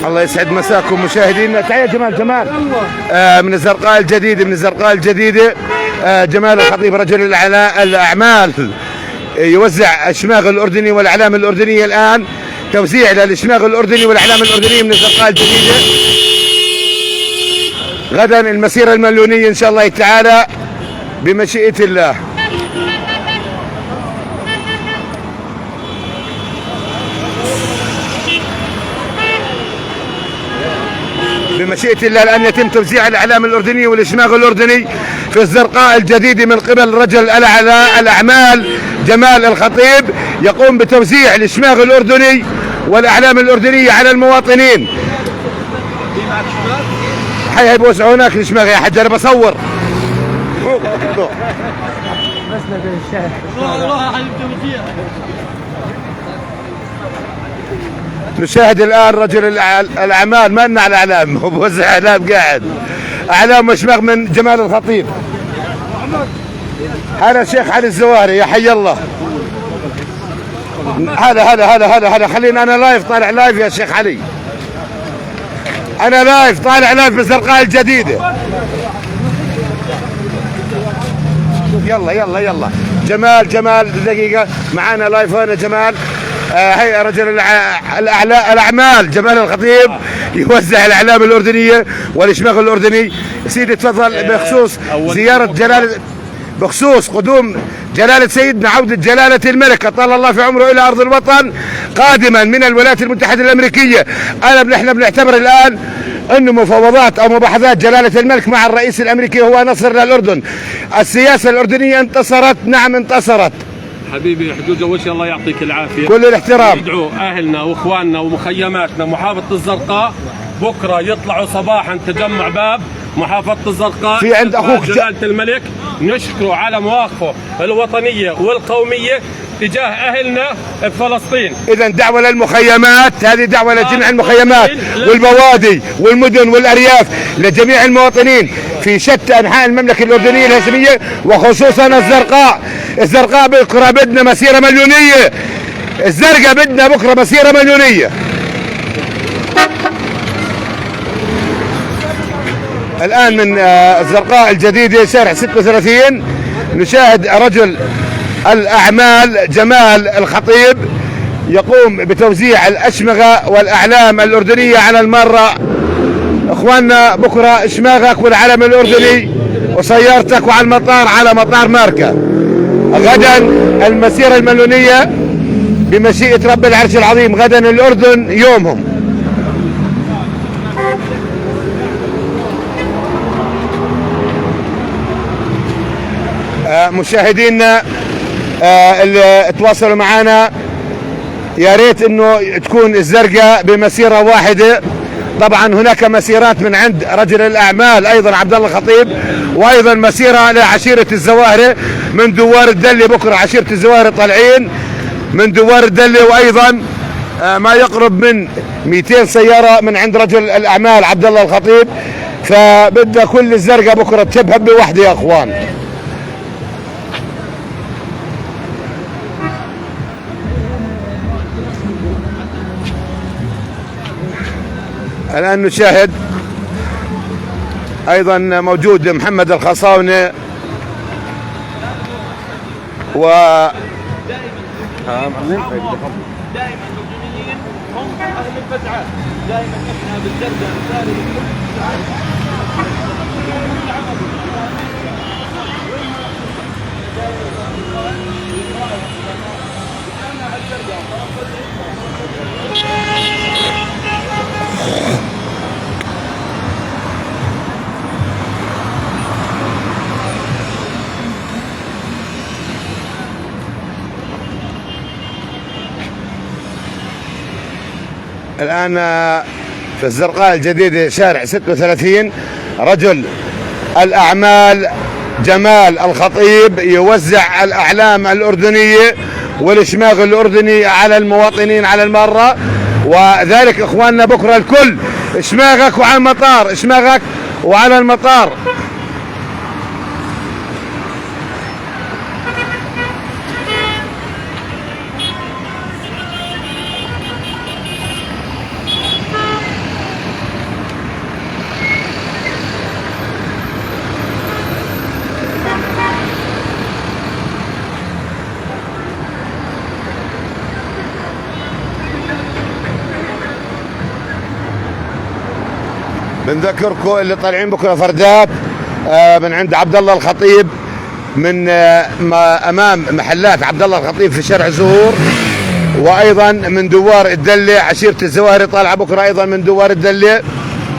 الله يسعد مساكم مشاهدينا. تحية جمال من الزرقاء الجديدة. جمال الخطيب رجل الأعمال يوزع الشماغ الأردني والأعلام الأردنية. الآن توزيع للشماغ الأردني والأعلام الأردنية من الزرقاء الجديدة. غدا المسيرة المليونية إن شاء الله تعالى بمشيئة الله. بمشيئة الله الآن يتم توزيع الأعلام الأردنية والإشماغ الأردني في الزرقاء الجديدة من قبل رجل الأعمال جمال الخطيب، يقوم بتوزيع الإشماغ الأردني والأعلام الأردنية على المواطنين. حي بوسعوا هناك الإشماغ يا حج، أنا بصور. نشاهد الآن رجل الأعمال، ما لنا على الأعلام، هو بوزع أعلام قاعد، أعلام وشماغ من جمال الخطيب. هذا الشيخ علي الزواري، يا حي الله. هذا خلينا أنا لايف، طالع لايف يا شيخ علي، أنا لايف طالع لايف بالزرقاء الجديدة. يلا جمال دقيقة معانا لايف هنا جمال. هي رجل الأعمال جمال الخطيب يوزع الأعلام الأردنية والإشماغ الأردني. سيدي تفضل بخصوص زيارة بخصوص قدوم جلالة سيدنا عودة جلالة الملك أطال الله في عمره إلى أرض الوطن قادما من الولايات المتحدة الأمريكية. نحن بنعتبر الآن أنه مفاوضات أو مباحثات جلالة الملك مع الرئيس الأمريكي هو نصر للأردن. السياسة الأردنية انتصرت، نعم انتصرت حبيبي حجوج وش الله يعطيك العافية. كل الاحترام. ندعو أهلنا وإخواننا ومخيماتنا محافظة الزرقاء بكرة يطلعوا صباحا تجمع باب محافظة الزرقاء في عند أخوك جلالة الملك، نشكره على مواقفه الوطنية والقومية تجاه أهلنا بفلسطين. إذا دعوة للمخيمات، هذه دعوة لجميع المخيمات والبوادي والمدن والأرياف، لجميع المواطنين في شتى أنحاء المملكة الأردنية الهاشمية وخصوصا الزرقاء بكرة بدنا مسيرة مليونية. الزرقاء بدنا بكرة مسيرة مليونية. الآن من الزرقاء الجديدة شارع 36 نشاهد رجل الأعمال جمال الخطيب يقوم بتوزيع الأشمغة والأعلام الأردنية على المارة. إخواننا بكرة إشماغك والعلم الأردني وسيارتك وعلى المطار على مطار ماركة. غدا المسيرة المليونية بمشيئة رب العرش العظيم. غدا الأردن يومهم. مشاهدينا اللي تواصلوا معنا يا ريت انه تكون الزرقاء بمسيره واحده. طبعا هناك مسيرات من عند رجل الاعمال ايضا عبد الله الخطيب، وايضا مسيره لعشيره الزواهره من دوار الدله. بكره عشيره الزواهره طالعين من دوار الدله، وايضا ما يقرب من 200 سياره من عند رجل الاعمال عبد الله الخطيب. فبدنا كل الزرقاء بكره تشبه بوحده يا اخوان. الآن نشاهد أيضا موجود محمد الخصاونة و دائما هم أهل الفزعات، دائما احنا بالزرقاء الآن في الزرقاء الجديدة شارع 36 رجل الأعمال جمال الخطيب يوزع الأعلام الأردنية والإشماغ الأردني على المواطنين على المارة. وذلك إخواننا بكرة الكل إشماغك وعلى المطار، إشماغك وعلى المطار. بنذكركم اللي طالعين بكره فردات من عند عبد الله الخطيب، من امام محلات عبد الله الخطيب في شارع زهور، وايضا من دوار الدله عشيره الزواهري طالعه بكره ايضا من دوار الدله،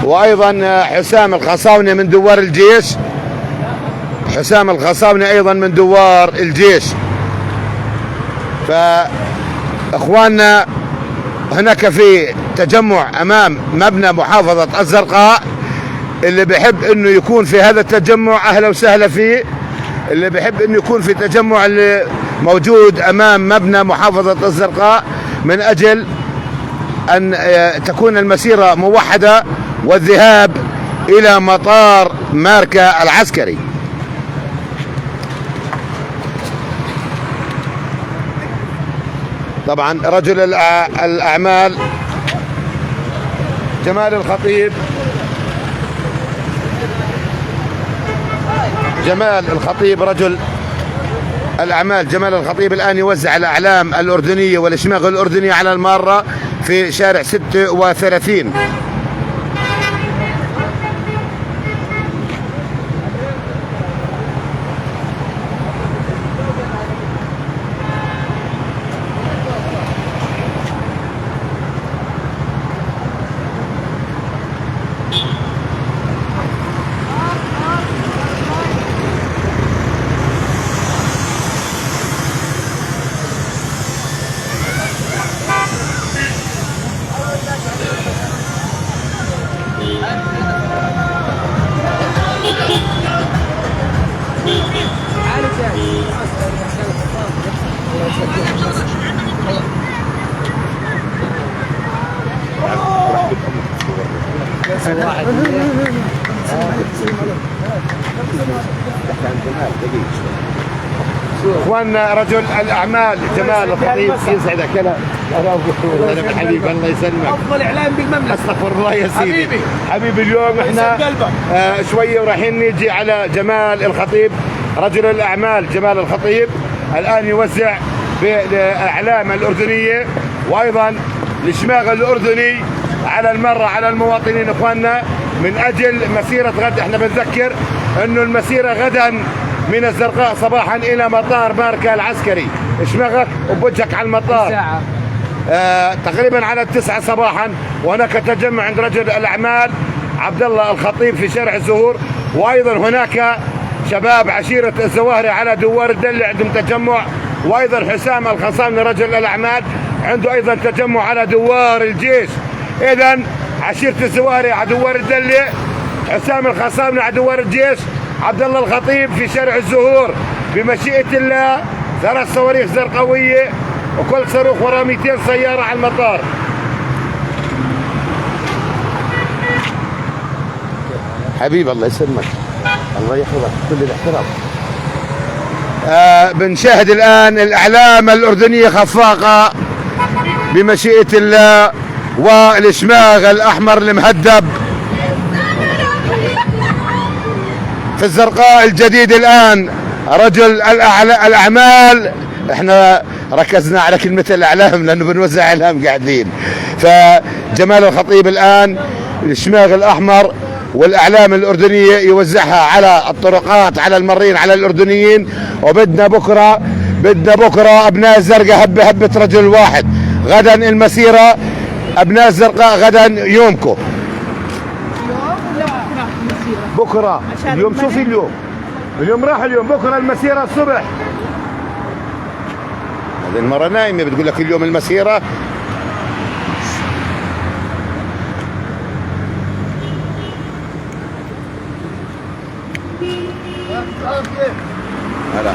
وايضا حسام الخصاوني من دوار الجيش، حسام الخصاوني ايضا من دوار الجيش. فاخواننا هناك في تجمع امام مبنى محافظه الزرقاء، اللي بيحب انه يكون في هذا التجمع اهلا وسهلا فيه. اللي بيحب انه يكون في تجمع اللي موجود امام مبنى محافظه الزرقاء، من اجل ان تكون المسيره موحده والذهاب الى مطار ماركا العسكري. طبعا رجل الاعمال جمال الخطيب، جمال الخطيب رجل الأعمال جمال الخطيب الآن يوزع الأعلام الأردنية والإشماغ الأردني على المارة في شارع 36. اخواننا رجل الاعمال جمال الخطيب يسعدك. انا حبيبي الله يسلمك، افضل اعلام بالمملكه. استغفر الله يا سيدي حبيبي. اليوم احنا شويه ورايحين نيجي على جمال الخطيب رجل الاعمال جمال الخطيب، الان يوزع بالاعلام الاردنيه وايضا الاشماغ الاردني على المره على المواطنين اخواننا، من اجل مسيره غد. احنا بنذكر انه المسيره غدا من الزرقاء صباحا الى مطار ماركا العسكري. اشمغك وبوجهك على المطار تقريبا على 9 صباحا، وهناك تجمع عند رجل الاعمال عبد الله الخطيب في شارع الزهور، وايضا هناك شباب عشيره الزواهري على دوار الدله عندهم تجمع، وايضا حسام الخصاوني رجل الاعمال عنده ايضا تجمع على دوار الجيش. اذا عشيره الزواهري على دوار الدله، حسام الخصاوني على دوار الجيش، عبد الله الخطيب في شارع الزهور. بمشيئه الله 3 صواريخ زرقاويه، وكل صاروخ وراه 200 سياره على المطار. حبيبي الله يسلمك، الله يحفظك، كل الاحترام. بنشاهد الان الاعلام الاردنيه خفاقه بمشيئه الله، والاشماغ الاحمر المهدب في الزرقاء الجديد. الان رجل الاعمال، احنا ركزنا على كلمه الاعلام لانه بنوزع اعلام قاعدين، فجمال الخطيب الان الاشماغ الاحمر والاعلام الاردنيه يوزعها على الطرقات على المارين على الاردنيين. وبدنا بكره ابناء الزرقاء هبه رجل واحد. غدا المسيره ابناء الزرقاء غدا يومكم بكره. اليوم شوفي اليوم راح، اليوم بكره المسيره الصبح. هذه المره نايمه بتقول لك اليوم المسيره. هلا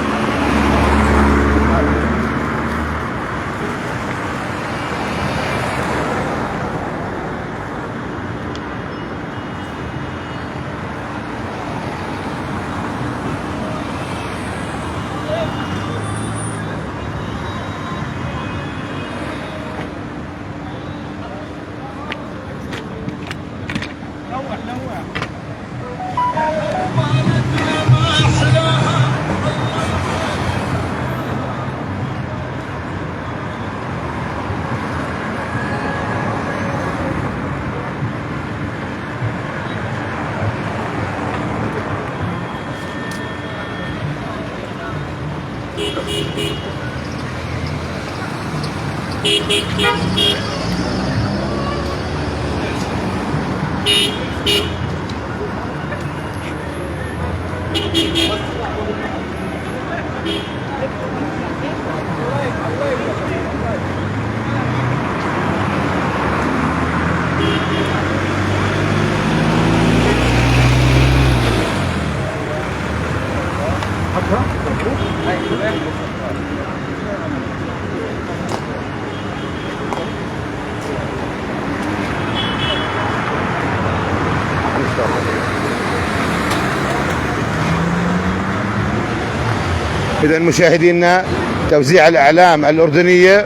إذا مشاهدينا توزيع الأعلام الأردنية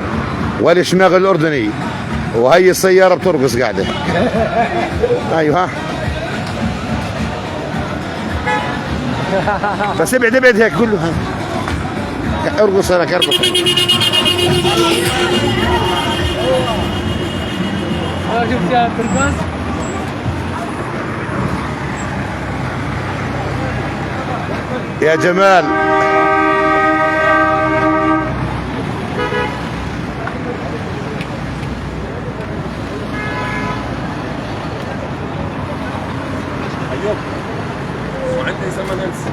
والإشماغ الأردني، وهي السيارة بترقص قاعدة. أيوه ها، بس ابعد هيك كله. ارقص لك ارقص. شفتها ترقص؟ يا جمال ايوب وعندي زمن انسى.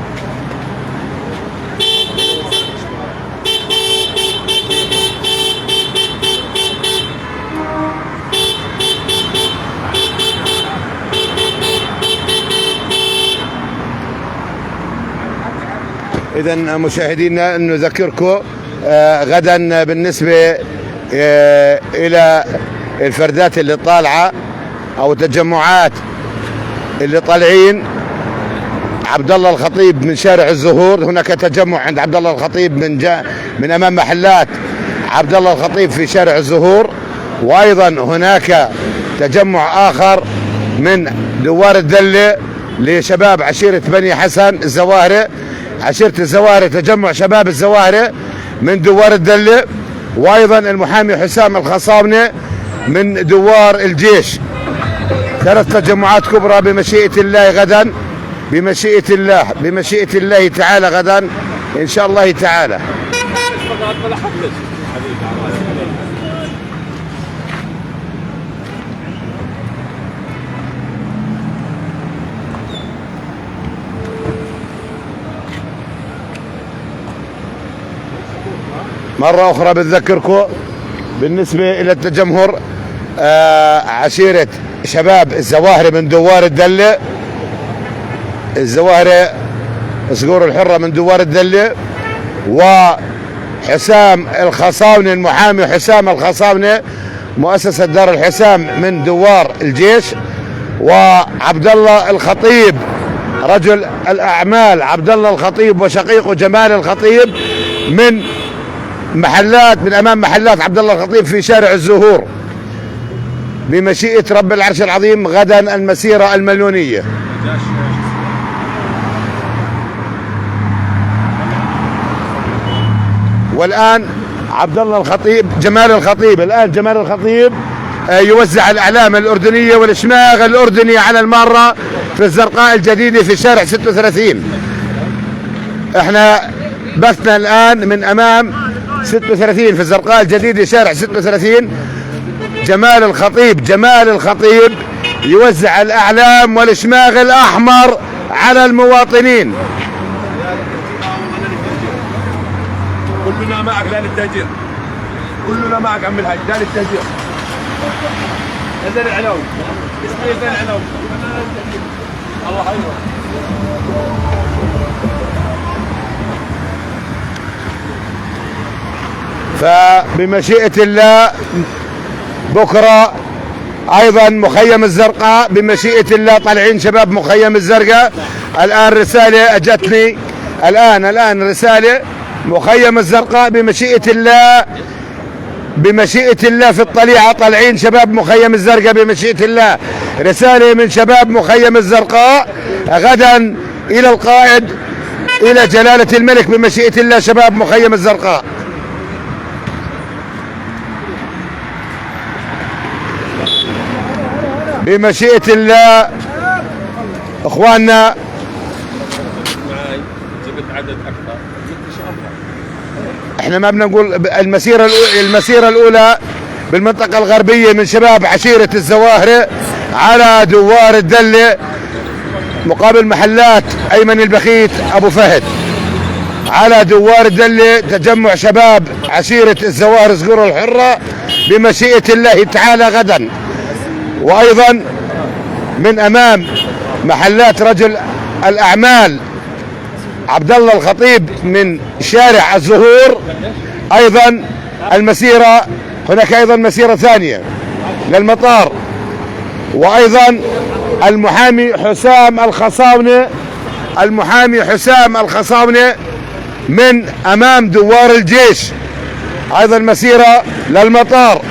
إذا مشاهدينا نذكركم غدا بالنسبة إلى الفردات اللي طالعة أو التجمعات اللي طالعين عبد الله الخطيب من شارع الزهور. هناك تجمع عند عبد الله الخطيب من أمام محلات عبد الله الخطيب في شارع الزهور، وأيضا هناك تجمع آخر من دوار الدلة لشباب عشيرة بني حسن الزواهرة، عشيرة الزواهرة، تجمع شباب الزواهرة من دوار الدلة، وأيضا المحامي حسام الخصاونة من دوار الجيش. 3 تجمعات كبرى بمشيئة الله غدا، بمشيئة الله تعالى غدا إن شاء الله تعالى. مرة أخرى بتذكركم بالنسبة إلى التجمهر عشيرة شباب الزواهرة من دوار الدلة، الزواهرة صقور الحرة من دوار الدلة، وحسام الخصاونة المحامي حسام الخصاونة مؤسسة دار الحسام من دوار الجيش، وعبد الله الخطيب رجل الأعمال عبد الله الخطيب وشقيقه جمال الخطيب من أمام محلات عبد الله الخطيب في شارع الزهور. بمشيئة رب العرش العظيم غدا المسيرة المليونية. والآن عبد الله الخطيب جمال الخطيب يوزع الأعلام الأردنية والإشماغ الأردني على المارة في الزرقاء الجديدة في شارع 36. احنا بثنا الآن من أمام 36 في الزرقاء الجديدة شارع 36. جمال الخطيب يوزع الأعلام والإشماغ الأحمر على المواطنين. كلنا معك لا للتهجير، كلنا معك عم الحاج لا للتهجير. هذا العلوي اسمه هذا العلوي. الله حلوه. فبمشيئة الله بكرة أيضا مخيم الزرقاء بمشيئة الله طالعين شباب مخيم الزرقاء. الآن رسالة أجتني الآن رسالة مخيم الزرقاء بمشيئة الله في الطليعة طالعين شباب مخيم الزرقاء بمشيئة الله. رسالة من شباب مخيم الزرقاء غدا إلى القائد إلى جلالة الملك بمشيئة الله شباب مخيم الزرقاء. بمشيئة الله اخواننا. جبت عدد اكثر ان شاء الله. احنا ما بدنا نقول المسيرة الأولى بالمنطقة الغربية من شباب عشيرة الزواهرة على دوار الدلة مقابل محلات أيمن البخيت أبو فهد. على دوار الدلة تجمع شباب عشيرة الزواهر صقور الحرة بمشيئة الله تعالى غدا. وأيضا من أمام محلات رجل الأعمال عبد الله الخطيب من شارع الزهور أيضا المسيرة، هناك أيضا مسيرة ثانية للمطار. وأيضا المحامي حسام الخصاونة، المحامي حسام الخصاونة من أمام دوار الجيش أيضا مسيرة للمطار.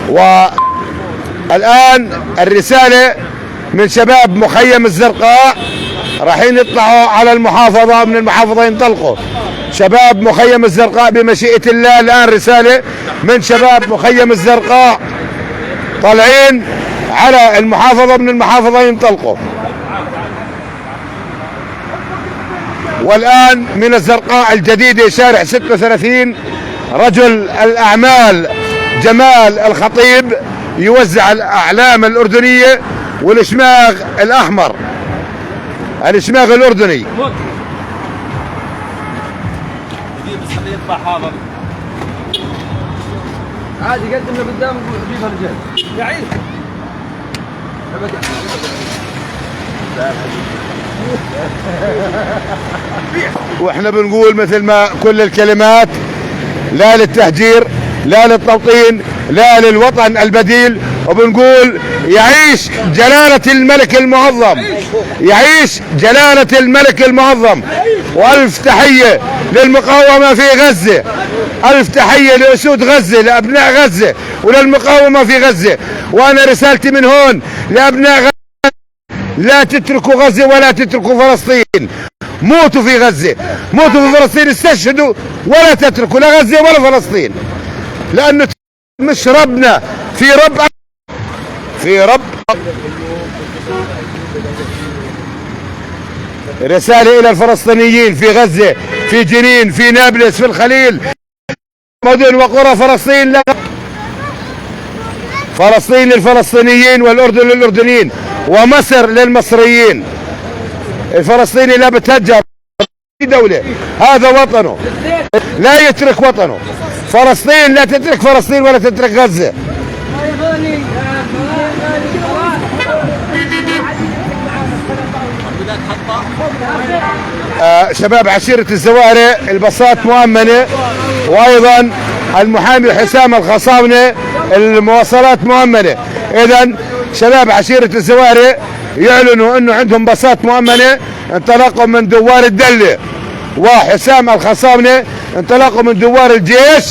والآن الرسالة من شباب مخيم الزرقاء رايحين يطلعوا على المحافظة، من المحافظة ينطلقوا شباب مخيم الزرقاء بمشيئة الله. الآن رسالة من شباب مخيم الزرقاء طالعين على المحافظة، من المحافظة ينطلقوا. والآن من الزرقاء الجديدة شارع 36 رجل الأعمال جمال الخطيب يوزع الأعلام الأردنية والإشماغ الأحمر، الإشماغ الأردني. عادي قدم لقدام في رجال يا عيد. واحنا بنقول مثل ما كل الكلمات: لا للتهجير، لا للتوطين، لا للوطن البديل. وبنقول يعيش جلالة الملك المعظم، يعيش جلالة الملك المعظم. وألف تحية للمقاومة في غزة، ألف تحية لأسود غزة، لأبناء غزة وللمقاومة في غزة. وأنا رسالتي من هون لأبناء غزة: لا تتركوا غزة ولا تتركوا فلسطين. موتوا في غزة، موتوا في فلسطين، استشهدوا، ولا تتركوا لا غزة ولا فلسطين، لأنه مش ربنا، في رب، في رب. رسالة إلى الفلسطينيين في غزة، في جنين، في نابلس، في الخليل، مدن وقرى فلسطين. لا، فلسطين للفلسطينيين والأردن للأردنيين ومصر للمصريين. الفلسطيني لا بتهجر دولة، هذا وطنه، لا يترك وطنه. فلسطين لا تترك فلسطين ولا تترك غزة. شباب عشيرة الزوارق الباصات مؤمنة، وأيضا المحامي حسام الخصاونة المواصلات مؤمنة. إذن شباب عشيرة الزوارق يعلنوا أنه عندهم باصات مؤمنة انطلاقهم من دوار الدلة، وحسام الخصاونة انطلاقه من دوار الجيش،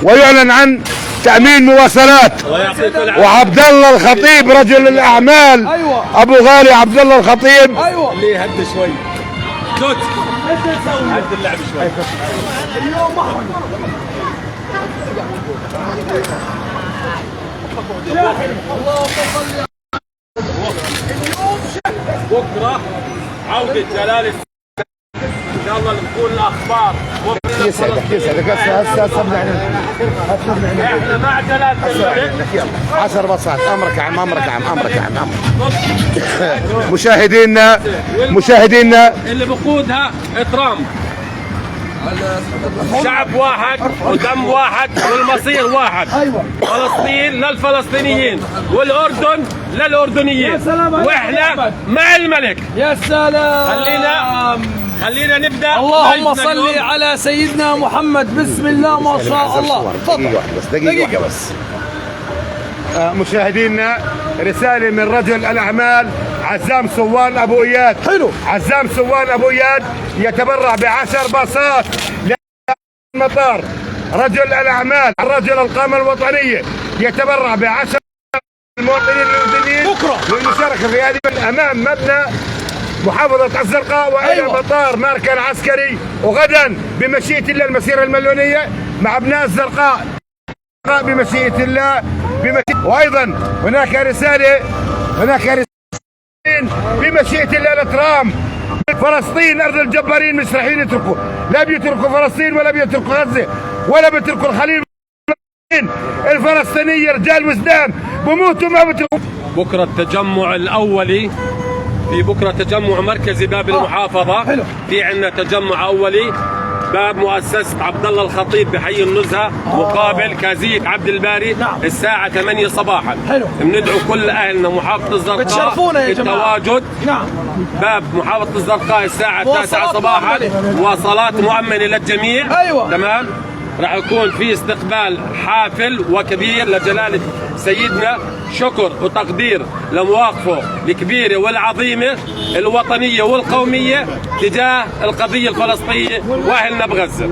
ويعلن عن تأمين مواصلات. وعبد الله الخطيب رجل الأعمال أبو غالي عبد الله الخطيب اللي هد شوي زوج هد اللعب شوي. بكره عودة جلال ان شاء الله نقول الاخبار. يسعدك يسعدك. هسه احنا مع جلال الملك. 10 باصات. امرك يا عم، امرك يا عم، امرك يا عم، امرك. مشاهدينا اللي بقودها ترامب. شعب واحد ودم واحد والمصير واحد. فلسطين للفلسطينيين والأردن للأردنيين، واحنا مع الملك. يا سلام. خلينا نبدأ. اللهم صل على سيدنا محمد. بسم الله ما شاء الله. دقيقة بس. مشاهدينا رسالة من رجل الأعمال عزام سوان أبو إياد. حلو. عزام سوان أبو إياد يتبرع ب10 باصات للمطار. رجل الأعمال رجل القامة الوطنية يتبرع ب10 المواطنين الأردنيين للمشاركة في هذه من أمام مبنى محافظة الزرقاء وإلى مطار مركز عسكري. وغدا بمشيئة الله المسيرة المليونية مع أبناء الزرقاء بمشيئة الله. وأيضا هناك رسالة بمشيئة الله لترامب: فلسطين أرض الجبارين، مش رايحين يتركوا، لا بيتركوا فلسطين ولا بيتركوا غزة ولا بيتركوا الخليل. الفلسطينيه رجال وسدان بموتوا ما بتموتوا. بكرة التجمع الأولي، في بكرة تجمع مركزي باب المحافظة. حلو. في عندنا تجمع أولي باب مؤسسة عبد الله الخطيب بحي النزهة مقابل كازية عبد الباري. نعم. الساعة 8 صباحا. حلو. بندعو كل أهلنا محافظة الزرقاء بتشرفونا يا جماعة. التواجد. نعم. باب محافظة الزرقاء الساعة مواصلات 9 صباحا، مؤمنة. وصلات مؤمنة للجميع. أيوة. تمام. راح يكون في استقبال حافل وكبير لجلالة سيدنا، شكر وتقدير لمواقفه الكبيرة والعظيمة الوطنية والقومية تجاه القضية الفلسطينية وأهلنا بغزة.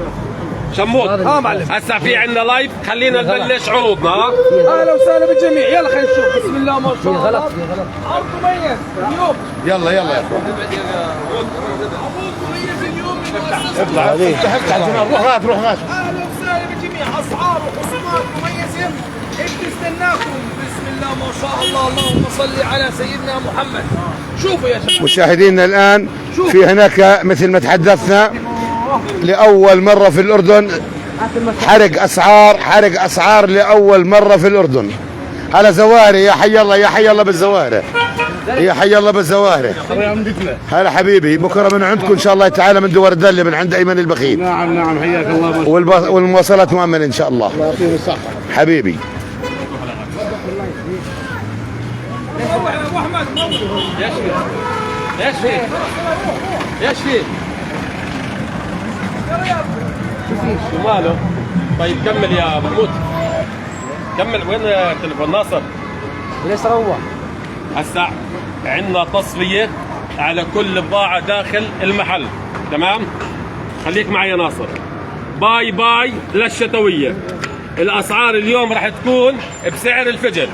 شموت. معلم. هسا في عندنا لايف، خلينا نبلش عروضنا. اهلا وسهلا بالجميع. يلا خلينا نشوف. بسم الله ما شاء الله. عرض مميز اليوم. يلا يلا يا اخوان عروض مميز اليوم من مؤسسة اطلع روح غاد روح غاد. اهلا وسهلا بالجميع. اسعار وخصومات مميزه بتستناكم. بسم الله ما شاء الله. اللهم صل على سيدنا محمد. شوفوا يا شباب. مشاهدينا الان في هناك مثل ما تحدثنا لاول مره في الاردن حرق اسعار لاول مره في الاردن. هلا زواري، يا حي الله يا حي الله بالزواري، يا حي الله بالزواري. هلا حبيبي، بكره من عندكم ان شاء الله تعالى من دوار الدله من عند ايمن البخيل. نعم نعم حياك الله. والمواصلات مؤمنه ان شاء الله. الله يعطيهم الصحة حبيبي. ابو احمد ايش في؟ ايش في؟ شو ماله؟ طيب كمل يا محمود، كمل. وين تليفون ناصر؟ ليش روح؟ هسا عندنا تصفية على كل بضاعة داخل المحل. تمام؟ خليك معي يا ناصر. باي باي للشتوية. الأسعار اليوم راح تكون بسعر الفجل.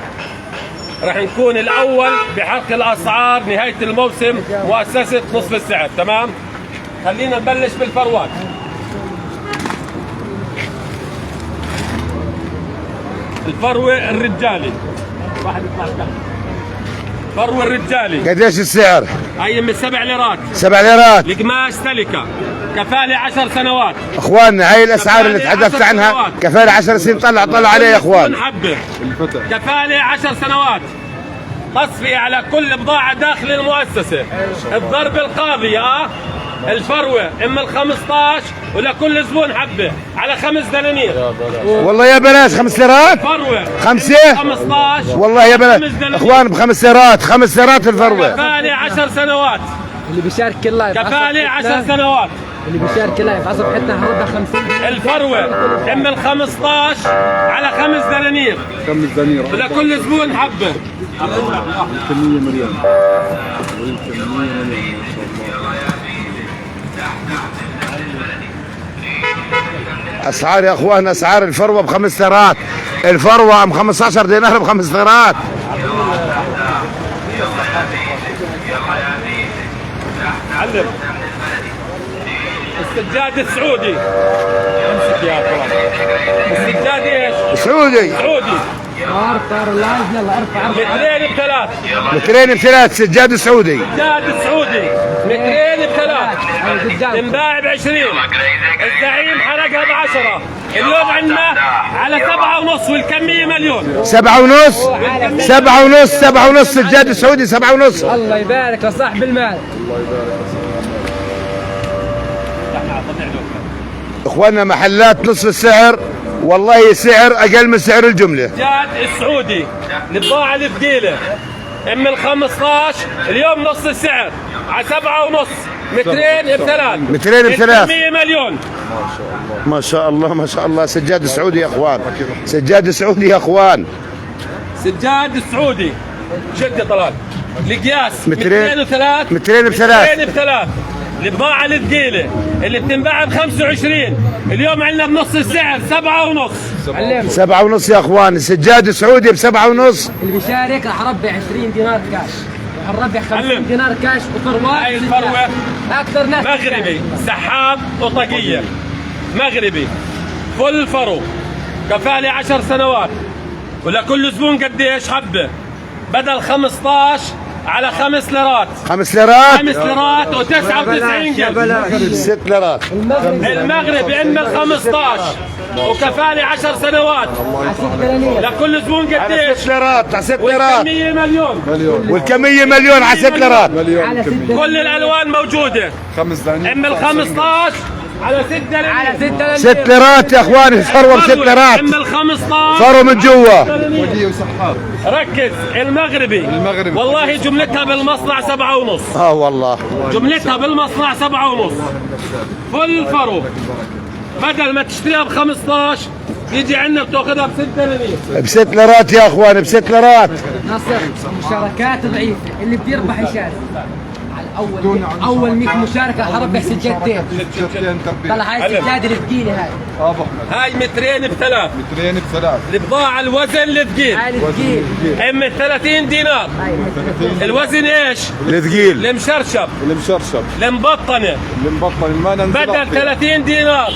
راح نكون الأول بحق الأسعار نهاية الموسم مؤسسة نصف السعر. تمام؟ خلينا نبلش بالفروات. الفروة الرجالي. واحد يطلع تحت. فروة الرجالي قديش السعر؟ هي من 7 ليرات. 7 ليرات. القماش سلكة، كفالة 10 سنوات. اخواننا هاي الاسعار اللي تحدثت عنها كفاله 10 سنين. طلع عليه يا اخوان. حبة كفالة 10 سنوات. تصفية على كل بضاعة داخل المؤسسة. الضرب القاضي الفروة ام ال 15 ولكل زبون حبة على 5 دنانير. والله يا بلاش 5 ليرات. فروة 5 15 والله يا بلاش اخوان ب5 ليرات. 5 ليرات الفروه. كفالة 10 سنوات. اللي بيشارك اللايف كفالة 10 سنوات. اللي بيشارك اللايف عصب حتى هربها 50. الفروة ام ال 15 على 5 دنانير. 5 دنانير ولكل زبون حبة. كمية مليون. اسعار يا اخوان، اسعار الفروه ب5 ليرات. الفروه ام 15 دينار ب5 ليرات. علم. السجاد السعودي. امسك يا فلان. السجاد ايش؟ سعودي. سعودي. ارفع اللايف يلا ارفع. مترين ب3. مترين ب3 سجاد سعودي. سجاد السعودي مترين ب3. تنباع ب20. الزعيم حرقها ب10. اليوم عندنا على 7.5 والكمية مليون. 7.5 7.5 سجاد سعودي 7.5. الله يبارك لصاحب المال. اخواننا محلات نصف السعر، والله سعر اقل من سعر الجمله. السجاد السعودي البضاعة الثقيلة ام ال 15 اليوم نص السعر على 7.5. مترين ب3. مترين ب3. الكمية مليون. ما شاء الله ما شاء الله. سجاد سعودي يا اخوان، سجاد سعودي يا اخوان. سجاد السعودي شد يا طلال. القياس مترين 203. مترين ب3. مترين ب3. البضاعة الثقيلة اللي بتنباع ب25 اليوم عندنا بنص السعر 7.5. 7.5 يا اخوان. سجاد سعودي ب7.5. اللي بيشارك راح اربح 20 دينار كاش. راح نربح 50 دينار كاش وثروات. هاي الفروة اكثر ناس مغربي سحاب وطاقية. مغربي فل فرو. كفالة 10 سنوات. ولكل زبون قديش حبة؟ بدل 15 على 5 ليرات. 5 ليرات 5 ليرات و99 قرش. 6 ليرات. المغرب يعمل 15 وكفالي 10 سنوات. لكل زبون قديش؟ 6 ليرات. 6 ليرات. والكمية مليون. والكمية مليون على 6 ليرات. كل الالوان موجودة. 5 دنانير. عمل 15 على 6 دنانير. 6 ليرات يا اخواني، ثروة ب 6 ليرات. عمل 15 ثروة من جوا. ودي وسحاب. ركز. المغربي والله جملتها بالمصنع 7.5. والله جملتها بالمصنع 7.5. فل فرو. بدل ما تشتريها ب 15 يجي عندنا بتاخذها ب 6 دنانير. ب 6 ليرات يا اخواني، ب 6 ليرات. نصر مشاركات ضعيفه، اللي بده يربح يشارك. على اول 100 مشاركه حربح سجادتين. طلع هاي السجاده الثقيله هاي. ابو احمد. هاي مترين بثلاث. مترين بثلاث. البضاعة الوزن الثقيل. هاي الثقيل. ام 30 دينار. الوزن ايش؟ الثقيل. المشرشب. المشرشب. المبطنة. المبطل ما ننزل. بدل 30 دينار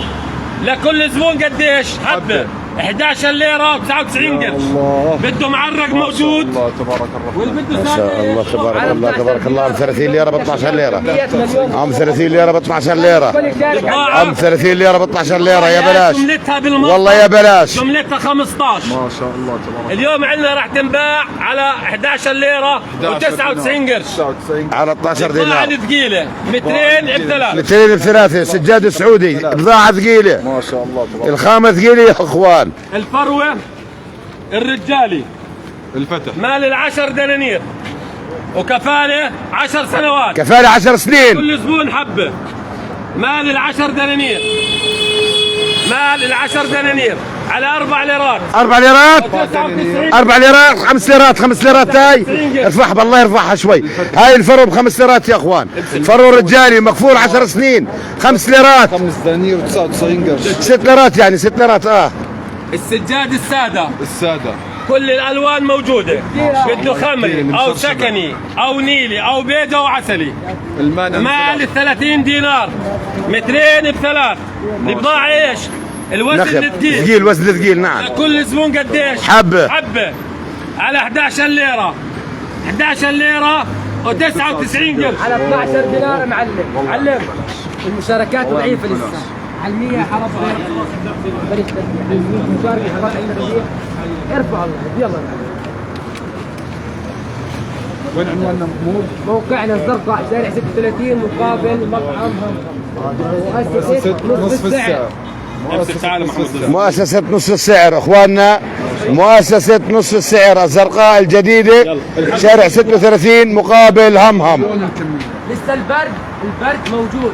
لكل زبون قديش؟ حبة. 11 ليرة و99 قرش. بده معرق موجود. الله تبارك الرحمن. والبده ما شاء الله تبارك الله تبارك الله. عم 30 ليرة ب 12 ليرة. عم 30 ليرة ب 12 ليرة. عم 30 ليرة ب 12 ليرة يا بلاش. جملتها بالمصنع. والله يا بلاش. جملتها 15. ما شاء الله تبارك. اليوم عندنا راح تنباع على 11 ليرة و99 قرش. 99. على 12 بضاعة دينار. ثقيلة. مترين بثلاث. 200 بثلاثة. سجاد سعودي. بضاعة ثقيلة. ما شاء الله تبارك. الخامة ثقيلة يا اخوان. الفروة الرجالي الفتح. مال 10 دنانير وكفالة 10 سنوات. كفالة 10 سنين. كل زبون حبة. مال 10 دنانير. مال 10 دنانير على 4 ليرات. 4 ليرات. 99. 4 ليرات. 5 ليرات. 5 ليرات هاي ارفعها بالله يرفعها شوي. هاي الفرو ب5 ليرات يا اخوان. فرو رجالي مكفول 10 سنين. 5 ليرات. 5 دنانير و99 قرش. 6 ليرات يعني 6 ليرات. السجاد السادة السادة. كل الالوان موجودة. بده خمري او سكني او نيلي او بيض او عسلي. مال 30 دينار. مترين بثلاث. البضاعة ايش؟ الوزن نخل الثقيل. ثقيل. وزن ثقيل. نعم. كل زبون قديش؟ حبة. حبة على 11 ليرة. 11 ليرة و99 قرش. على 12 دينار معلم. المشاركات ضعيفه لسه. على 100 حرب بلاش تربيع. 100 مشاركه حرب عندنا. ارفع الله يلا. وين عنواننا محمود؟ موقعنا الزرقاء شارع 36 مقابل مطعم مؤسسة نصف السعر. مؤسسة نصف السعر اخواننا. مؤسسة نصف السعر الزرقاء الجديدة شارع 36 مقابل همهم. لسه البرد موجود.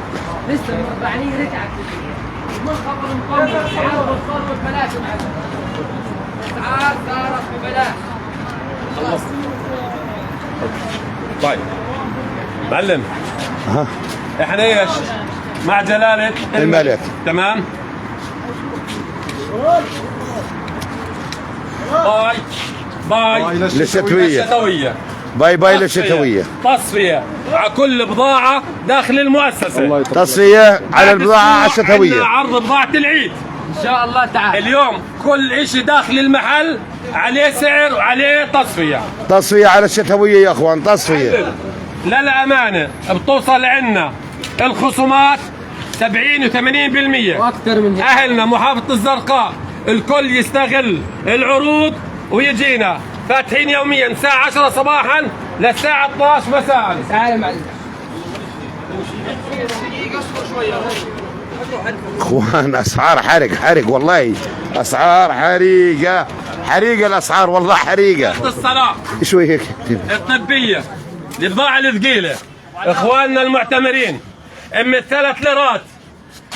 لسه المطبعني رجعت. المنخفض المقوم اسعاره صارت ببلاش. اسعار صارت ببلاش. طيب معلم. احنا ايش؟ مع جلالة الملك. تمام. باي باي للشتوية. باي باي للشتوية. تصفية على كل بضاعة داخل المؤسسة. تصفية على البضاعة الشتوية. عرض بضاعة العيد ان شاء الله تعالى. اليوم كل اشي داخل المحل عليه سعر وعليه تصفية. تصفية على الشتوية يا اخوان. تصفية للأمانة بتوصل عنا الخصومات 70 و80% واكثر من هيك. اهلنا محافظة الزرقاء الكل يستغل العروض ويجينا. فاتحين يوميا الساعة 10 صباحا للساعة 12 مساء. تعال معلم. اخوان اسعار حرق والله. اسعار حريقة الاسعار والله حريقة. الصلاة شوي هيك الطبية البضاعة الثقيلة اخواننا المعتمرين ام 3 ليرات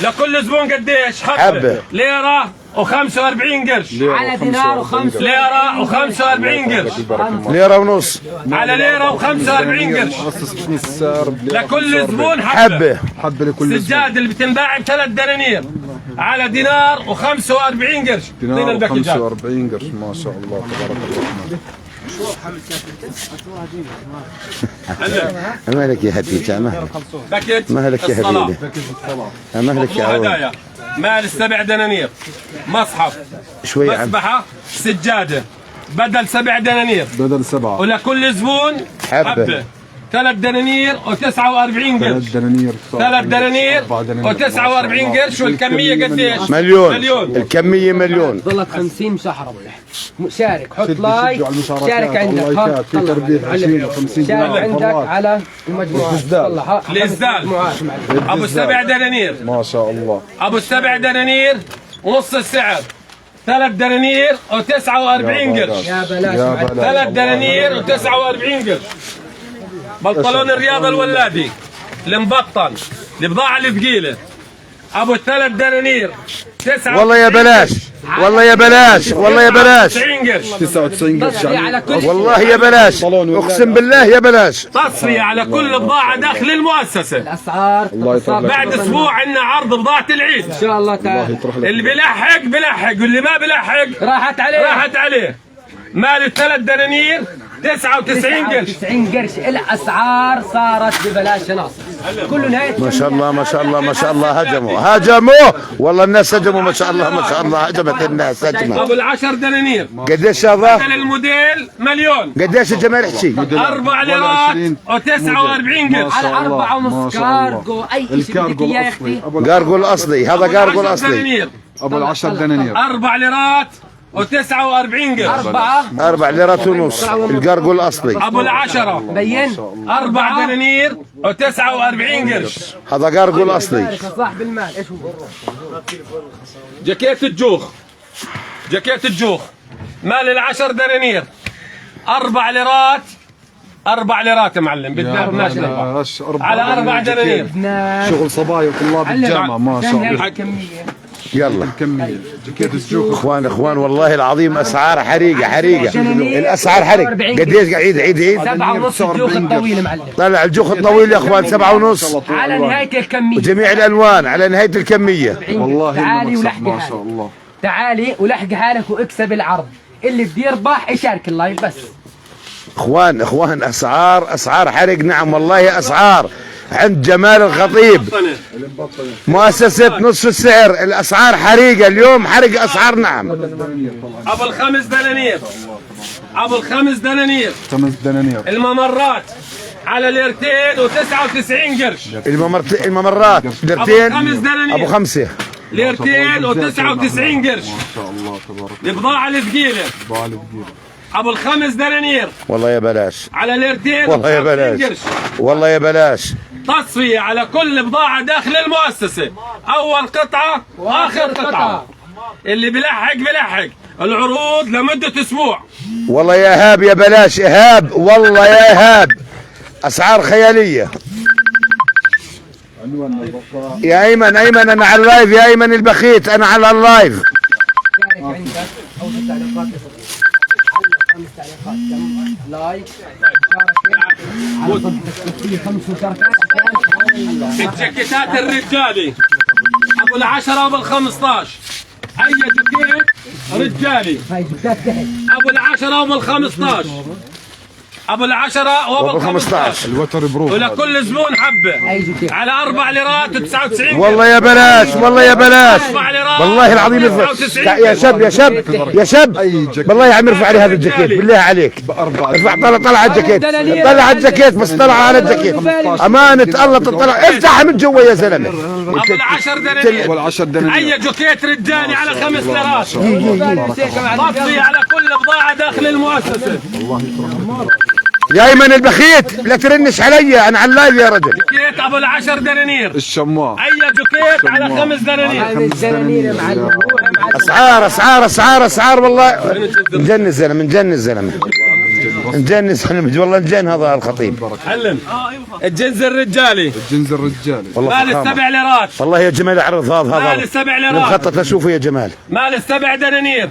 لكل زبون قديش؟ حبة. ليرة و45 قرش. على دينار و5 ليرة و45 قرش. ليرة ونص. على ليرة و45 قرش لكل زبون حبة. حبة لكل زبون. السجاد اللي بتنباع ب3 دنانير على دينار و45 قرش. دينار و45 قرش. ما شاء الله تبارك الرحمن. مالك يا هديك باكيت مالك يا الصلاة. هديك مالك يا عود. هدايا مال 7 دنانير. مصحف. شوي عم مسبحة. سجادة. بدل 7 دنانير بدل 7 ولكل زبون حبة. حبة. 3 دنانير و49 قرش. 3 دنانير 3 دنانير و49 قرش. والكمية قديش؟ مليون. مليون. الكمية مليون. ظلت 50 مسحرة شارك، حط شد لايك، شدوا على المشاركات، شارك عندك، اللايكات، في طلع تربية معلم. 20 و 50 شارك دينار عندك فرات. على المجموعات. الإزدال. طلع الإزدال. مجموعات معلم. ابو 7 دنانير. ما شاء الله. ابو 7 دنانير ونص السعر. 3 دنانير و49 قرش. يا بلاش يا معلم. بلاش. 3 دنانير و49 قرش. بنطلون الرياضة الولادي المبطن، البضاعة الثقيلة ابو 3 دنانير 9 والله يا بلاش، والله يا بلاش، والله يا بلاش، 90 قرش. 99 قرش تصفية على كل والله يا بلاش، اقسم بالله يا بلاش. تصفية على كل بضاعة داخل المؤسسة. الأسعار الله يطلع لك. بعد اسبوع عندنا عرض بضاعة العيد. إن شاء الله تعالى. يطرح لك. اللي بيلحق بيلحق واللي ما بيلحق راحت عليه. راحت عليه. مال 3 دنانير 99 قرش. 90 قرش. الأسعار صارت ببلاش يا ناصر. كل نهاية ما شاء الله ما شاء الله ما شاء الله، هجموا والله الناس هجموا ما شاء الله ما شاء الله، هجمت الناس هجمت. ابو ال10 دنانير قديش هذا؟ بدل الموديل مليون. قديش الجمال حكي؟ 4 ليرات و49 قرش. على شاء الله. 4.5 ما شاء الله. كارجو. أي شيء بدك الكارجو إياه يا الأصلي. أختي. قارقول اصلي، هذا قارقول اصلي. دنانير ابو ال10 دنانير 4 ليرات و49 قرش. 4 4 ليرات ونص القارقول الاصلي. ابو ال10 بين 4 دنانير و49 قرش. هذا قارقول اصلي. صاحب المال ايش هو؟ جاكيت الجوخ، جاكيت الجوخ مال ال10 دنانير 4 ليرات. 4 ليرات يا معلم، بدناش بلاش. على 4 دنانير. شغل صبايا وطلاب الجامعة ما شاء الله. يلا كمية جاكيت الجوخ. اخوان والله العظيم اسعار حريقه الاسعار حرق. قديش عيد 7.5 الجوخ الطويل معلم. طلع الجوخ الطويل يا اخوان 7.5 على نهاية الكمية. وجميع الالوان على نهايه الكميه. والله تعالي المكسب ولحق ما حالك. شاء الله. تعالي ولحق حالك واكسب العرض. اللي بده يربح يشارك اللايف بس. اخوان اسعار حرق. نعم والله اسعار عند جمال الخطيب مؤسسة نصف السعر. الاسعار حريقة اليوم، حرق اسعار. نعم ابو ال5 دنانير، ابو ال5 دنانير 5 دنانير الممرات على ليرتين و99 قرش. الممرات ليرتين أبو 5 دنانير. ابو 5 ليرتين و99 قرش. ما شاء الله تبارك البضاعة الثقيلة الله. بالك ابو ال5 دنانير والله يا بلاش، على ليرتين والله يا و99 بلاش، قرش. والله يا بلاش. تصفية على كل بضاعة داخل المؤسسة، أول قطعة وآخر قطعة. اللي بيلحق بيلحق. العروض لمدة أسبوع. والله يا ايهاب يا بلاش، ايهاب والله يا ايهاب اسعار خيالية. يا ايمن انا على اللايف، يا ايمن البخيت انا على اللايف. شارك عندك او في التعليقات يا صديقي. 5 تعليقات كم لايك مشاركة 5 مشاركات. الجاكيتات الرجالي أبو ال10 وأبو ال15 أي جاكيت رجالي. هاي جبتات تحت. أبو ال10 وأبو ال15 أبو ال10 وأبو ال15 الوتر بروف. ولكل زبون حبة هاي جبتات. على 4 ليرات و99. والله يا بلاش، والله يا بلاش، 4 ليرات والله العظيم ارفع. 99 يا شاب يا شاب يا شاب، بالله يا عم ارفع علي هذا الجاكيت بالله عليك. بأربعة. ارفع طلع على الجاكيت، طلع على الجاكيت بس، طلع على الجاكيت. امانة الله تطلع، افتحها من جوا يا زلمه. أبو ال10 دنانير وال10 دنانير أي جاكيت رجالي على 5 ليرات. تبارك. تصفية على كل بضاعة داخل المؤسسة. يا ايمن البخيت لا ترنش علي، انا على اللايف يا رجل. جاكيت أبو ال10 دنانير الشماع. أي جاكيت على 5 دنانير. هاي من الدنانير يا معلم. روح يا معلم. اسعار والله. نجن الزلمه، نجن الزلمه، نجن الزلمه والله، نجن هذا الخطيب. علم الجنز الرجالي الجنز الرجالي والله مال فخامة. ال7 ليرات. والله يا جمال عرض مال هذا ال7 ليرات مخطط اشوفه يا جمال. مال ال7 دنانير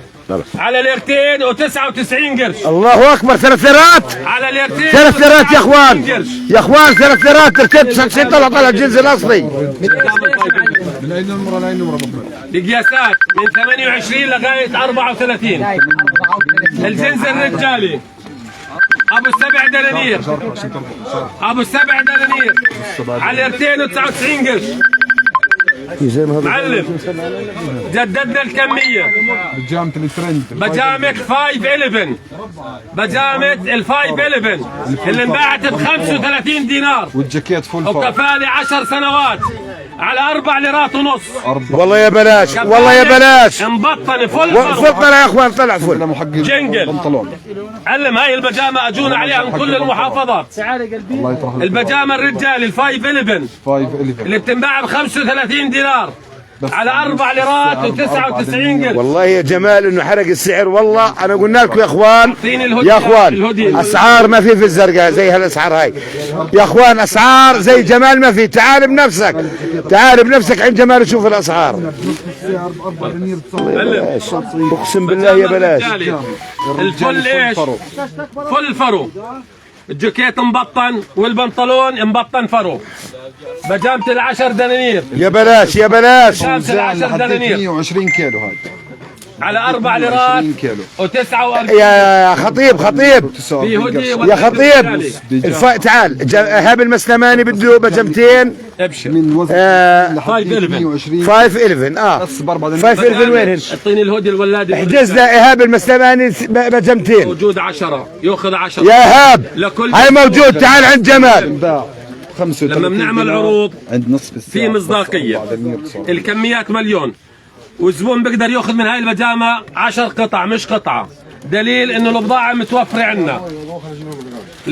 على ليرتين و99 قرش. الله اكبر، 3 ليرات، على ليرتين 3 ليرات يا اخوان، 99 قرش. يا اخوان 3 ليرات 99. طلع الجنس الاصلي. من اي نمرة لاي نمرة بالضبط؟ بقياسات من 28 لغاية 34. هاي 34. الجنس الرجالي ابو ال7 دنانير، ابو ال7 دنانير على ليرتين و99 قرش. معلم جددنا الكميه. بجامة الترند. بجامة 511 بجامة ال 511 اللي انباعت ب 35 دينار والجاكيت فول فور. وكفالة 10 سنوات على 4 ليرات ونص. والله يا بلاش، والله يا بلاش. مبطنة فل طلع يا اخوان، طلع فل. محقق جنجل. بنطلون. علم هاي البجامة اجونا عليها من كل المحافظات. الله يطرح البجامة الرجالي ال 511 اللي بتنباع ب 35 دينار على 4 ليرات و99 قرش. والله يا جمال انه حرق السعر. والله انا قلنا لكم يا اخوان، يا اخوان اسعار ما في الزرقاء زي هالاسعار هاي يا اخوان. اسعار زي جمال ما في. تعال بنفسك، تعال بنفسك عند جمال شوف الاسعار. اقسم بالله يا بلاش. الفل ايش؟ فل فرو. الجاكيت مبطن والبنطلون مبطن فرو. بجامة ال10 دنانير يا بلاش يا بلاش. بجامة ال10 دنانير 120 كيلو هاي على 4 ليرات و49. يا خطيب، خطيب في هدي يا خطيب. تعال ايهاب المسلماني بده بجمتين. ابشر من وزن 511 511 بس ب 4 511 وين؟ اعطيني الهدي الولادي. احجز له ايهاب المسلماني بجمتين. موجود 10 ياخذ 10 يا ايهاب هاي موجود. تعال عند جمال. باع 35 لما بنعمل عروض عند نصف الساعة في مصداقية. الكميات مليون والزبون بيقدر ياخذ من هاي البجامة 10 قطع مش قطعة. دليل انه البضاعة متوفرة عندنا.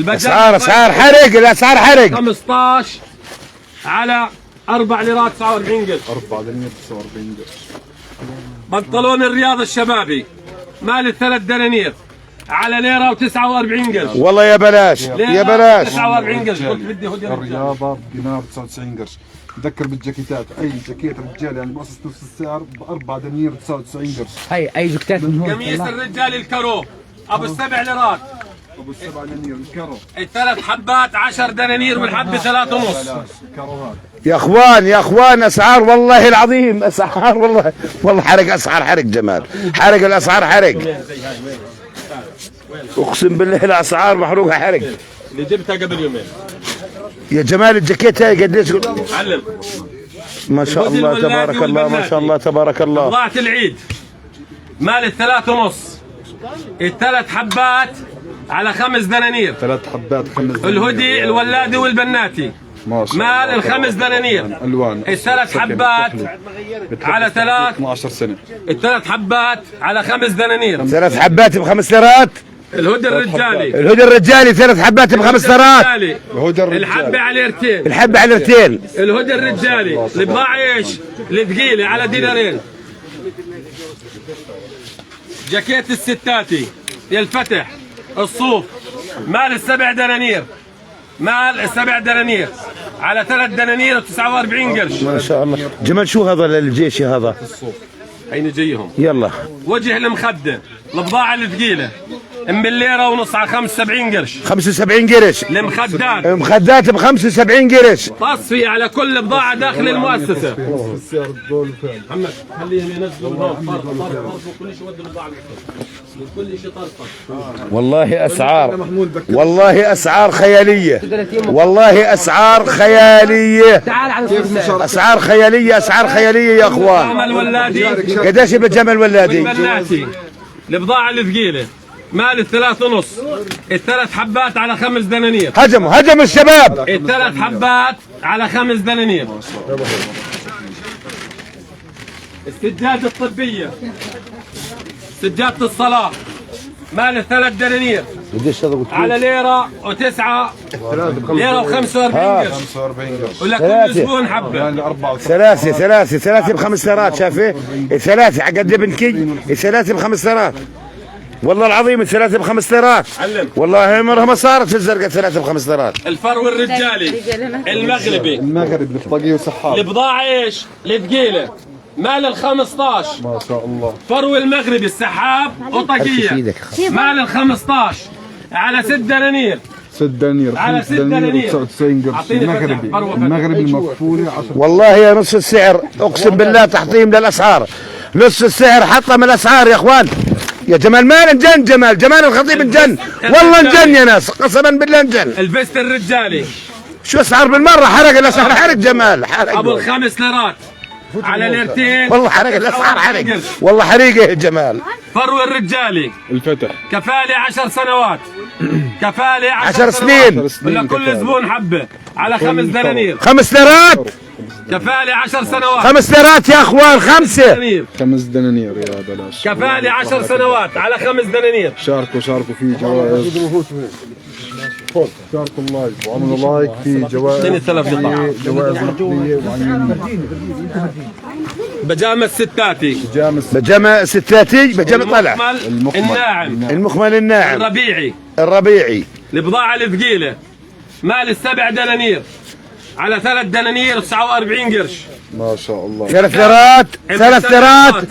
اسعار حرق. الاسعار حرق. 15 على 4 ليرات 49 قرش. 4 دنانير 49 قرش. بنطلون الرياض الشبابي مال 3 دنانير على ليرة و49 قرش. والله يا بلاش يا بلاش. 49 قرش. قلت بدي هدي الرياضة بدينار 99 قرش. تذكر بالجاكيتات، اي جاكيت رجال يعني مؤسس نفس السعر ب 4 دنانير 99 قرش. هاي اي جاكيتات من هون. قميص الرجال الكرو ابو 7 ليرات ابو 7 دنانير الكرو. الثلاث حبات 10 دنانير والحبة 3.5. كروهات. يا اخوان يا اخوان اسعار والله العظيم. اسعار والله حرق. اسعار حرق جمال. حرق الاسعار حرق. اقسم بالله الاسعار محروقه حرق. اللي جبتها قبل يومين يا جمال الجاكيت هاي قديش؟ علم ما شاء الله تبارك الله، ما شاء الله تبارك الله. بضاعة العيد مال 3.5. الثلاث حبات على 5 دنانير. 3 حبات 5 دنانير. الهدي الولادي والبناتي مال ال5 دنانير. الوان. الثلاث حبات على 12 سنة. الثلاث حبات على 5 دنانير. 3 حبات ب5 ليرات. الهدي الرجالي. الهدي الرجالي 3 حبات ب5 ليرات. الهدي الرجالي. الحبة على ليرتين. الحبة على ليرتين. الهدي الرجالي البضاعة ايش؟ الثقيلة على دينارين. جاكيت الستاتي الفتح الصوف مال ال7 دنانير. مال ال7 دنانير على 3 دنانير و49 قرش. ما شاء الله. جمال شو هذا للجيش هذا؟ هيني جايهم. يلا. وجه المخدة البضاعة الثقيلة من ليرة ونص على 75 قرش. 75 قرش. المخدات. مخدات ب 75 قرش. تصفية على كل بضاعة داخل المؤسسة. محمد خليهم ينزلوا كل شيء يودوا البضاعة كل شيء طرفة. والله اسعار، والله اسعار خيالية. والله اسعار خيالية. تعال على اسعار خيالية، اسعار خيالية يا اخوان. الولادي قديش بجمل الولادي؟ والبناتي البضاعة الثقيلة مال 3.5. الثلاث حبات على 5 دنانير. هجموا الشباب. الثلاث حبات على 5 دنانير. السجادة الطبية سجادة الصلاة مال 3 دنانير على ليرة و9 ليرة و45 قرش. 45 قرش. ولكل زبون حبة. يعني 4 ثلاثة ب5 ليرات. شايفه؟ الثلاثة قد بنكي. الثلاثة ب5 ليرات. والله العظيم الثلاثة ب5 ليرات. علم. والله مرة ما صارت في الزرقاء 3 ب5 ليرات. الفرو الرجالي المغربي المغرب طاقية وسحاب. البضاعة ايش؟ الثقيلة مال ال15. ما شاء الله. فرو المغربي السحاب وطاقية مال ال15 على 6 دنانير. 6 دنانير. على 6 دنانير 99 قرش. المغربي مقفولة 10. والله يا نص السعر اقسم بالله تحطيم للاسعار. نص السعر حطم الاسعار يا اخوان. يا جمال ما انجن. جمال الخطيب انجن. والله انجن يا ناس قسما بالله انجن. الفيست الرجالي شو اسعار بالمره؟ حرق الاسعار. حرق جمال حرق. ابو ال5 ليرات على ليرتين. والله حرق الاسعار حرق، والله حريقه يا جمال. فرو الرجالي الفتح كفالة 10 سنوات، كفالة 10 سنين لكل زبون حبة على 5 دنانير. 5 ليرات، كفالة 10 سنوات. 5 ليرات يا اخوان، 5 دنانير. 5 دنانير يا بلاش. كفالة 10 سنوات على 5 دنانير. شاركوا في جوائز. شاركوا اللايف وعملوا لايك في جوائز. 3 قطع. جوائز نقدية وعينية. بجامة الستاتي، بجامة ستاتي، بجامة طلع، الناعم، المخمل الناعم، الربيعي. البضاعة الثقيلة مال 7 دنانير على 3 دنانير 49 قرش. ما شاء الله. 3 ليرات، 3 ليرات،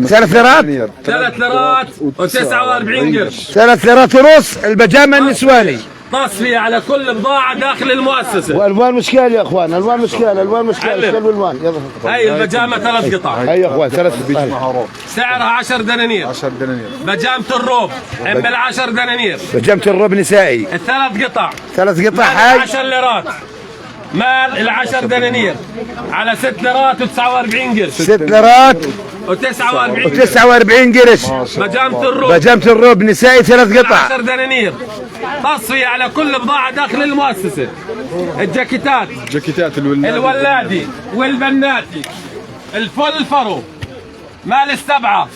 3 ليرات، 3 ليرات و49 قرش. 3 ليرات ونص البجامة النسواني. تصفية على كل بضاعة داخل المؤسسة. والوان مشكال يا اخوان، الوان مشكال، الوان مشكال، اشكال والوان. يلا هاي البجامة 3 قطع. هاي يا اخوان 3 قطع، سعرها 10 دنانير. 10 دنانير. بجامة الروب بال10 دنانير. بجامة الروب نسائي. ال3 قطع 3 قطع. مال هاي 10 ليرات، مال ال10 دنانير على 6 ليرات و49 قرش. 6 ليرات و49 و49 قرش. بجامة الروب، بجامة الروب نسائي 3 قطع. 10 دنانير. تصفية على كل بضاعة داخل المؤسسة. الجاكيتات، جاكيتات الولادي والبناتي، الفل فرو مال 7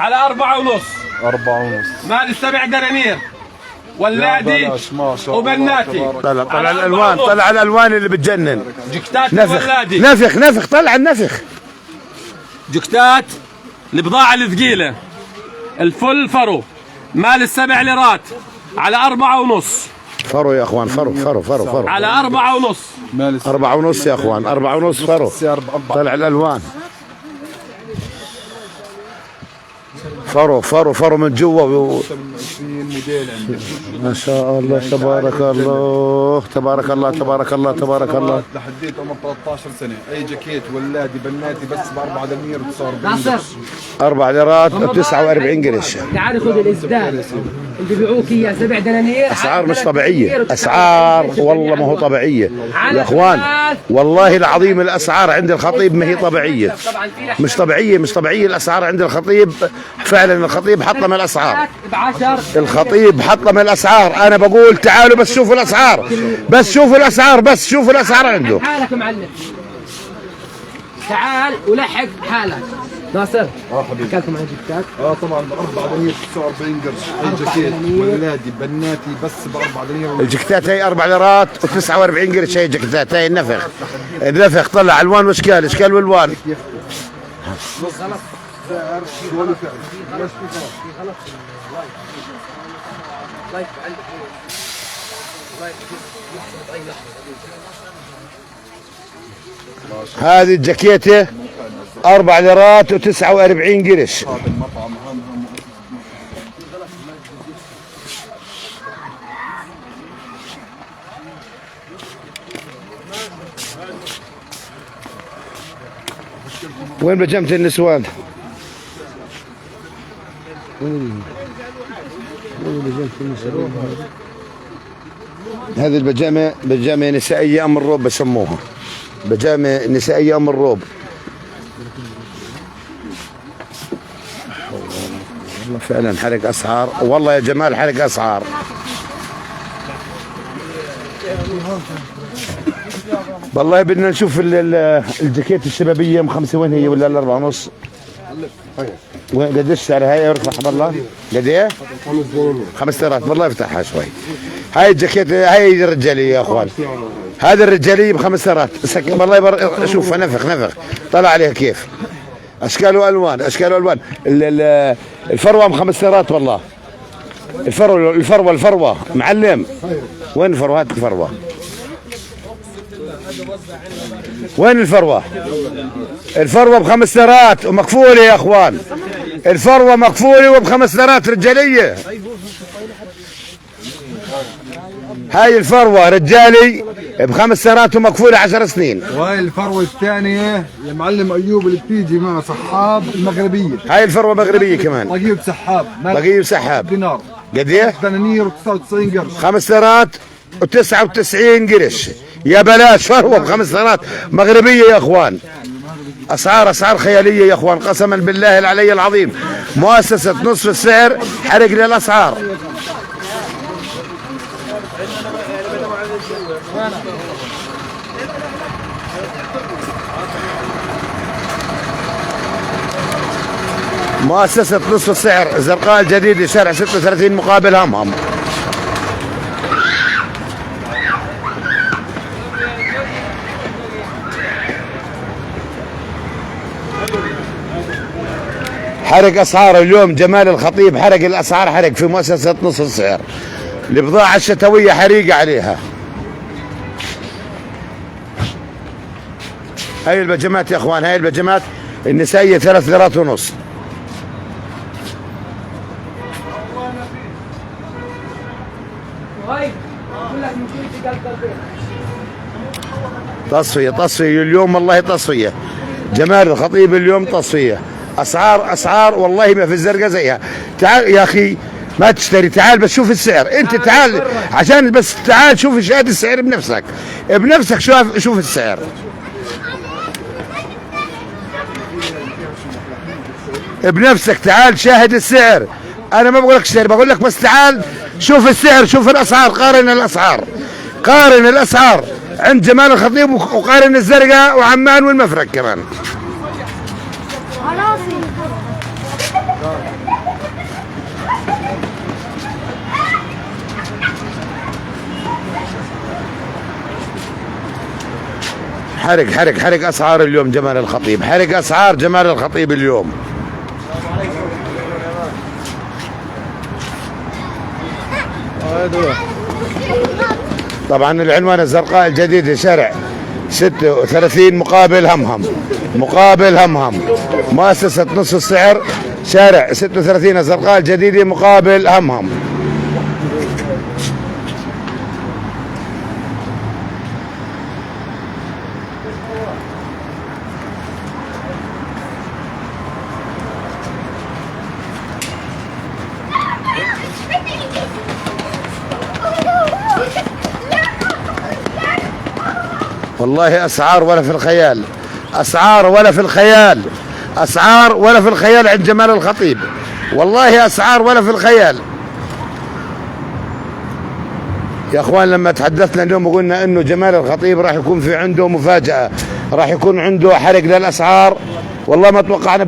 على 4.5. 4.5. مال 7 دنانير ولادي وبناتي. طلع الالوان، طلع الالوان اللي بتجنن. جكتات نفخ الولادي، نفخ، طلع النفخ. جكتات البضاعة الثقيلة، الفل فرو مال 7 ليرات على 4.5. فرو يا اخوان، فرو على 4.5. 4.5 يا اخوان، 4.5 فرو. طلع الالوان، فرو من جوا. ما شاء الله، تبارك الله، تبارك الله، تبارك الله، تبارك الله. لحديت عمر 13 سنة. أي جاكيت ولادي بناتي بس ب4 دنانير و49 ناصر 4 ليرات و49 قرش. تعال خذ الازداد اللي بيبيعوك اياه 7 دنانير. اسعار مش طبيعيه، اسعار والله ما هو طبيعيه يا اخوان، والله العظيم الاسعار عند الخطيب ما هي طبيعيه، مش طبيعيه الاسعار عند الخطيب. فعلا الخطيب حطم الاسعار، الخطيب حطم الاسعار. انا بقول تعالوا بس شوفوا الاسعار، بس شوفوا الاسعار عنده. حالك معلم، تعال ولحق حالك. ناصر حكالكم عن جيكتات؟ طبعا ب4 دنانير 49 قرش. اي جاكيت ولادي بناتي بس ب4 دنانير. الجاكيتات هي 4 ليرات و49 قرش. هي الجاكيتات، هي النفخ طلع الوان واشكال، اشكال والوان. هذه الجاكيته 4 ليرات و49 قرش. وين بجامة النسوان؟ هذه بجامة نسائية أم الروب بسموها، بجامة نسائية أم الروب. والله فعلا حرق أسعار، والله يا جمال حرق أسعار. والله بدنا نشوف الجاكيت الشبابية م5 وين هي ولا ال4.5؟ وين قديش سعرها هاي؟ يرفع حب الله قد ايه؟ 5 ليرات. والله يفتحها شوي. هاي الجاكيت هاي الرجالية يا اخوان، هذا الرجالية ب5 ليرات. والله شوفها نفخ طلع عليها كيف، اشكال والوان، الفروة ب5 ليرات. والله الفروة معلم. وين الفروة؟ هات الفروة، وين الفروة؟ الفروة ب5 ليرات ومقفولة يا اخوان، الفروة مقفولة وب5 ليرات رجالية. هاي الفروة رجالي ب5 ليرات ومقفولة 10 سنين. وهاي الفروة الثانية يا معلم أيوب اللي بتيجي مع سحاب المغربية. هاي الفروة مغربية كمان، رقيب سحاب دينار. قد ايه؟ دنانير و99 قرش. 5 ليرات و99 قرش. يا بلاش فروة ب5 ليرات مغربية يا اخوان. اسعار خياليه يا اخوان، قسما بالله العلي العظيم. مؤسسه نصف السعر حرق للاسعار. مؤسسة نصف السعر الزرقاء الجديدة شارع 36 مقابل همهم. حرق اسعار اليوم جمال الخطيب، حرق الاسعار، حرق في مؤسسة نصف السعر. البضاعة الشتوية حريقة عليها. هاي البجمات يا اخوان، هاي البجمات النسائية 3 ليرات ونص. تصفية اليوم والله تصفية. جمال الخطيب اليوم تصفية. اسعار والله ما في الزرقاء زيها. تعال يا اخي ما تشتري، تعال بس شوف السعر، انت تعال عشان بس تعال شوف شهادة السعر بنفسك شوف السعر. بنفسك تعال شاهد السعر. انا ما بقول لك اشتري، بقول لك بس تعال شوف السعر، شوف الاسعار، قارن الاسعار عند جمال الخطيب وقارن الزرقاء وعمان والمفرق كمان. حرق اسعار اليوم جمال الخطيب، حرق اسعار جمال الخطيب اليوم. طبعا العنوان الزرقاء الجديد شارع 36 مقابل همهم. مؤسسة نصف السعر شارع 36 الزرقاء الجديدة مقابل همهم. والله اسعار ولا في الخيال، اسعار ولا في الخيال عند جمال الخطيب، والله اسعار ولا في الخيال يا اخوان. لما تحدثنا اليوم وقلنا انه جمال الخطيب راح يكون في عنده مفاجأة، راح يكون عنده حرق للاسعار، والله ما توقعنا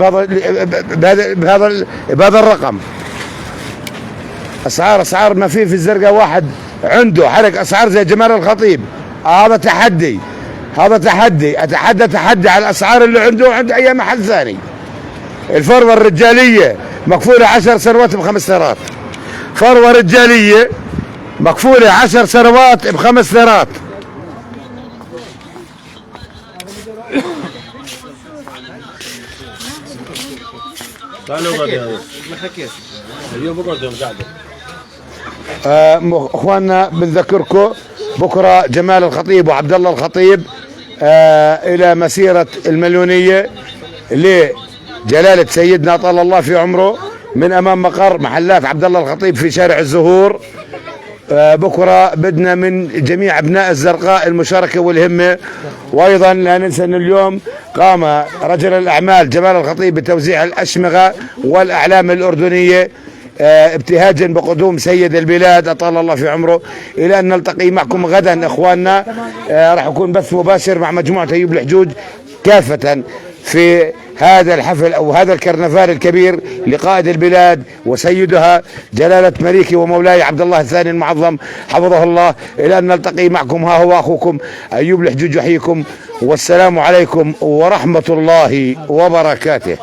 بهذا الرقم. اسعار ما في الزرقاء واحد عنده حرق اسعار زي جمال الخطيب. هذا تحدي، اتحدى على الاسعار اللي عنده وعند اي محل ثاني. الفروه الرجاليه مكفوله 10 سنوات ب5 ليرات، فروه رجاليه مكفوله 10 سنوات ب5 ليرات. اخواننا بنذكركم بكره جمال الخطيب وعبد الله الخطيب الى مسيره المليونيه لجلاله سيدنا طال الله في عمره من امام مقر محلات عبد الله الخطيب في شارع الزهور. بكره بدنا من جميع ابناء الزرقاء المشاركه والهمه. وايضا لا ننسى ان اليوم قام رجل الاعمال جمال الخطيب بتوزيع الاشمغه والاعلام الاردنيه ابتهاجا بقدوم سيد البلاد اطال الله في عمره. الى ان نلتقي معكم غدا اخواننا، راح يكون بث مباشر مع مجموعه ايوب الحجوج كافه في هذا الحفل او هذا الكرنفال الكبير لقائد البلاد وسيدها جلاله مليكي ومولاي عبد الله الثاني المعظم حفظه الله. الى ان نلتقي معكم، ها هو اخوكم ايوب الحجوج يحييكم، والسلام عليكم ورحمه الله وبركاته.